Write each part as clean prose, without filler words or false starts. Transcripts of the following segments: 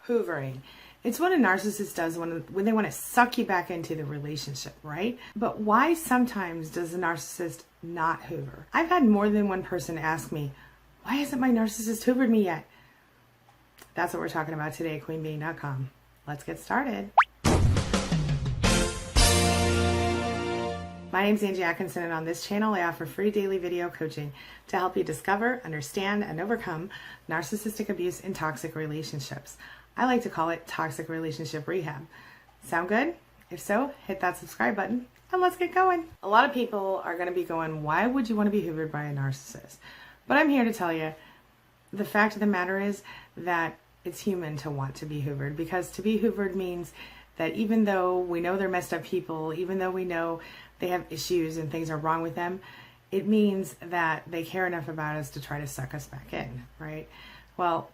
Hoovering. It's what a narcissist does when they want to suck you back into the relationship, right? But why sometimes does a narcissist not hoover? I've had more than one person ask me, why hasn't my narcissist hoovered me yet? That's what we're talking about today at queenbeing.com. Let's get started. My name is Angie Atkinson, and on this channel I offer free daily video coaching to help you discover, understand, and overcome narcissistic abuse in toxic relationships. I like to call it toxic relationship rehab. Sound good? If so, hit that subscribe button and let's get going. A lot of people are going to be going, why would you want to be hoovered by a narcissist? But I'm here to tell you, the fact of the matter is that it's human to want to be hoovered, because to be hoovered means that even though we know they're messed up people, even though we know they have issues and things are wrong with them, it means that they care enough about us to try to suck us back in, right? Well,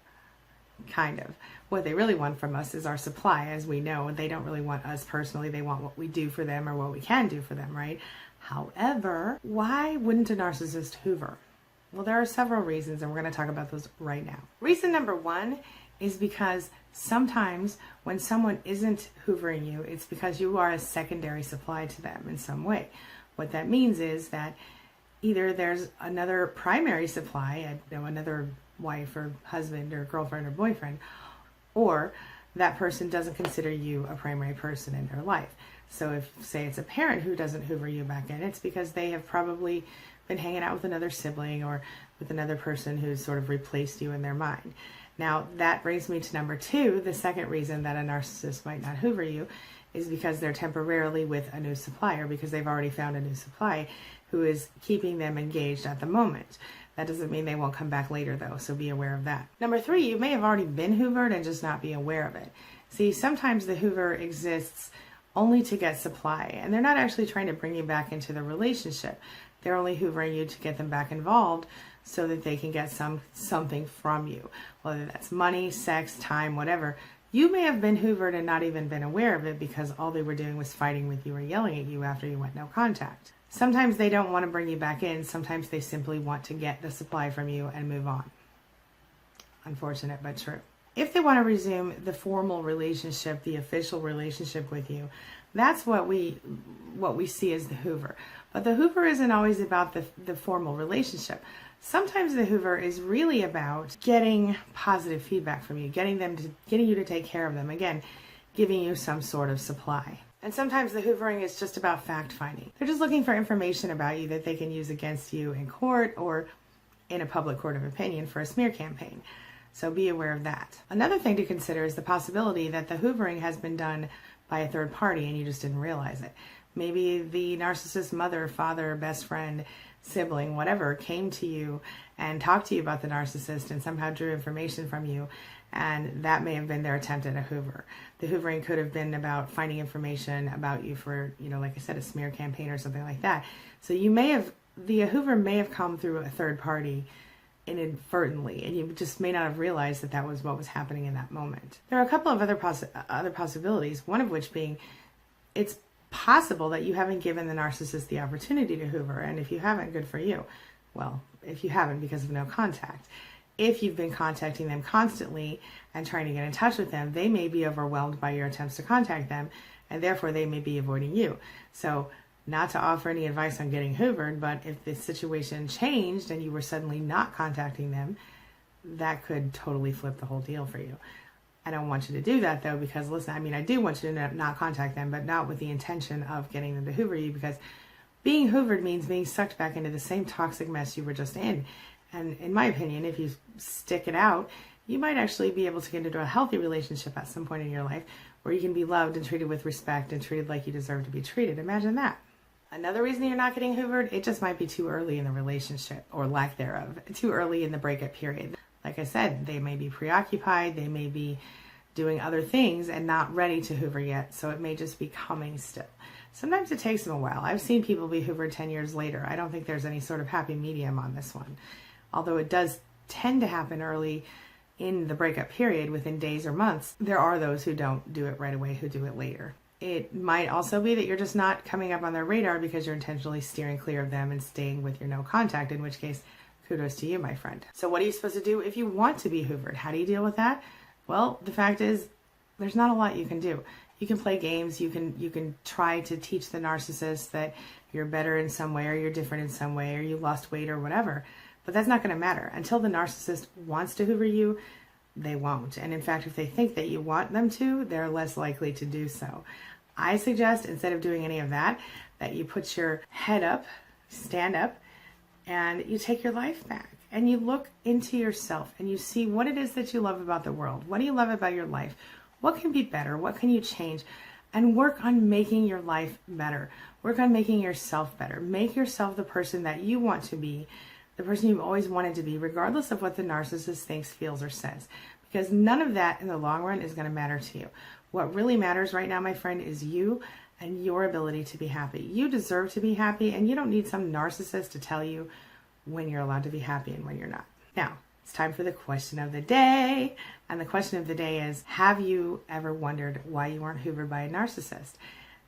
kind of. What they really want from us is our supply, as we know. They don't really want us personally. They want what we do for them or what we can do for them, right? However, why wouldn't a narcissist hoover? Well, there are several reasons, and we're going to talk about those right now. Reason number one is because sometimes when someone isn't hoovering you, it's because you are a secondary supply to them in some way. What that means is that either there's another primary supply, another wife or husband or girlfriend or boyfriend, or that person doesn't consider you a primary person in their life. So if, say, it's a parent who doesn't hoover you back in, it's because they have probably been hanging out with another sibling or with another person who's sort of replaced you in their mind. Now, that brings me to number two. The second reason that a narcissist might not hoover you is because they're temporarily with a new supplier, because they've already found a new supply who is keeping them engaged at the moment. That doesn't mean they won't come back later, though, so be aware of that. Number three, you may have already been hoovered and just not be aware of it. See, sometimes the hoover exists only to get supply, and they're not actually trying to bring you back into the relationship. They're only hoovering you to get them back involved so that they can get something from you, whether that's money, sex, time, whatever. You may have been hoovered and not even been aware of it because all they were doing was fighting with you or yelling at you after you went no contact. Sometimes they don't want to bring you back in. Sometimes they simply want to get the supply from you and move on. Unfortunate, but true. If they want to resume the formal relationship, the official relationship with you, that's what we see as the hoover. But the hoover isn't always about the formal relationship. Sometimes the hoover is really about getting positive feedback from you, getting you to take care of them. Again, giving you some sort of supply. And sometimes the hoovering is just about fact-finding. They're just looking for information about you that they can use against you in court or in a public court of opinion for a smear campaign. So be aware of that. Another thing to consider is the possibility that the hoovering has been done by a third party and you just didn't realize it. Maybe the narcissist mother, father, best friend, sibling, whatever, came to you and talked to you about the narcissist and somehow drew information from you, and that may have been their attempt at a hoover. The hoovering could have been about finding information about you for, like I said, a smear campaign or something like that. So the hoover may have come through a third party inadvertently, and you just may not have realized that was what was happening in that moment. There are a couple of other possibilities, one of which being it's possible that you haven't given the narcissist the opportunity to hoover, and if you haven't, good for you. Well, if you haven't because of no contact. If you've been contacting them constantly and trying to get in touch with them, they may be overwhelmed by your attempts to contact them, and therefore they may be avoiding you. So, not to offer any advice on getting hoovered, but if the situation changed and you were suddenly not contacting them, that could totally flip the whole deal for you. I don't want you to do that, though, because listen, I do want you to not contact them, but not with the intention of getting them to hoover you, because being hoovered means being sucked back into the same toxic mess you were just in. And in my opinion, if you stick it out, you might actually be able to get into a healthy relationship at some point in your life where you can be loved and treated with respect and treated like you deserve to be treated. Imagine that. Another reason you're not getting hoovered, it just might be too early in the relationship, or lack thereof, too early in the breakup period. Like I said, they may be preoccupied, they may be doing other things and not ready to hoover yet, so it may just be coming still. Sometimes it takes them a while. I've seen people be hoovered 10 years later. I don't think there's any sort of happy medium on this one. Although it does tend to happen early in the breakup period, within days or months, there are those who don't do it right away, who do it later. It might also be that you're just not coming up on their radar because you're intentionally steering clear of them and staying with your no contact, in which case, kudos to you, my friend. So what are you supposed to do if you want to be hoovered? How do you deal with that? Well, the fact is, there's not a lot you can do. You can play games, you can try to teach the narcissist that you're better in some way, or you're different in some way, or you lost weight or whatever. But that's not going to matter. Until the narcissist wants to hoover you, they won't. And in fact, if they think that you want them to, they're less likely to do so. I suggest, instead of doing any of that, that you put your head up, stand up, and you take your life back. And you look into yourself and you see what it is that you love about the world. What do you love about your life? What can be better? What can you change? And work on making your life better. Work on making yourself better. Make yourself the person that you want to be, the person you've always wanted to be, regardless of what the narcissist thinks, feels, or says. Because none of that in the long run is going to matter to you. What really matters right now, my friend, is you and your ability to be happy. You deserve to be happy, and you don't need some narcissist to tell you when you're allowed to be happy and when you're not. Now, it's time for the question of the day. And the question of the day is, have you ever wondered why you weren't hoovered by a narcissist?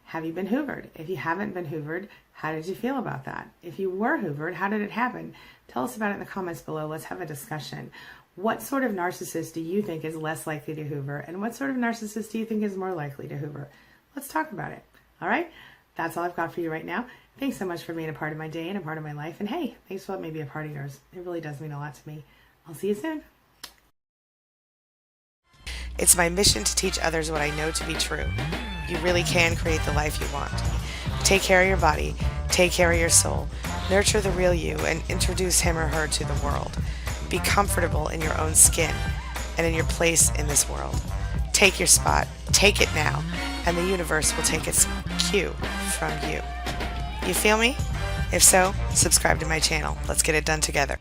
Have you been hoovered? If you haven't been hoovered, how did you feel about that? If you were hoovered, how did it happen? Tell us about it in the comments below. Let's have a discussion. What sort of narcissist do you think is less likely to hoover? And what sort of narcissist do you think is more likely to hoover? Let's talk about it. All right? That's all I've got for you right now. Thanks so much for being a part of my day and a part of my life. And hey, thanks for letting me be a part of yours. It really does mean a lot to me. I'll see you soon. It's my mission to teach others what I know to be true. You really can create the life you want. Take care of your body, take care of your soul, nurture the real you, and introduce him or her to the world. Be comfortable in your own skin and in your place in this world. Take your spot, take it now, and the universe will take its cue from you. You feel me? If so, subscribe to my channel. Let's get it done together.